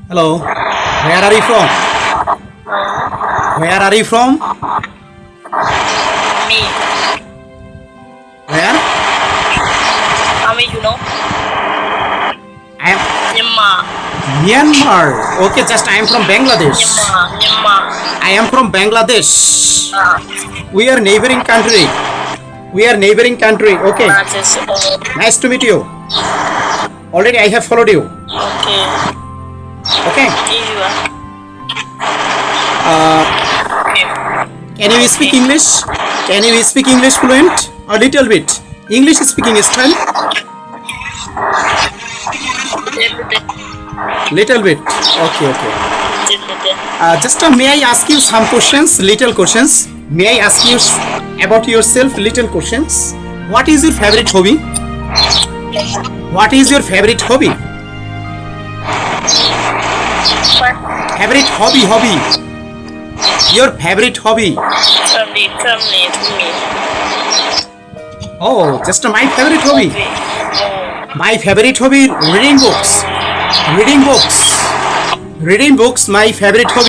Hello. Where are you from? Where are you from? Me. Where? How many you know? I am Myanmar. Myanmar. Okay, just I am from Bangladesh. Myanmar. I am from Bangladesh. We are neighboring country. Okay. Nice to meet you. Already I have followed you. Okay. Can you speak English? Can you speak English fluent? A little bit. English speaking style? Little bit. Okay. Just may I ask you some questions? Little questions. May I ask you about yourself? Little questions. What is your favorite hobby? What is your favorite hobby? Favorite hobby. Your favorite hobby. Family to me. Oh, just my favorite hobby. My favorite hobby reading books. My favorite hobby.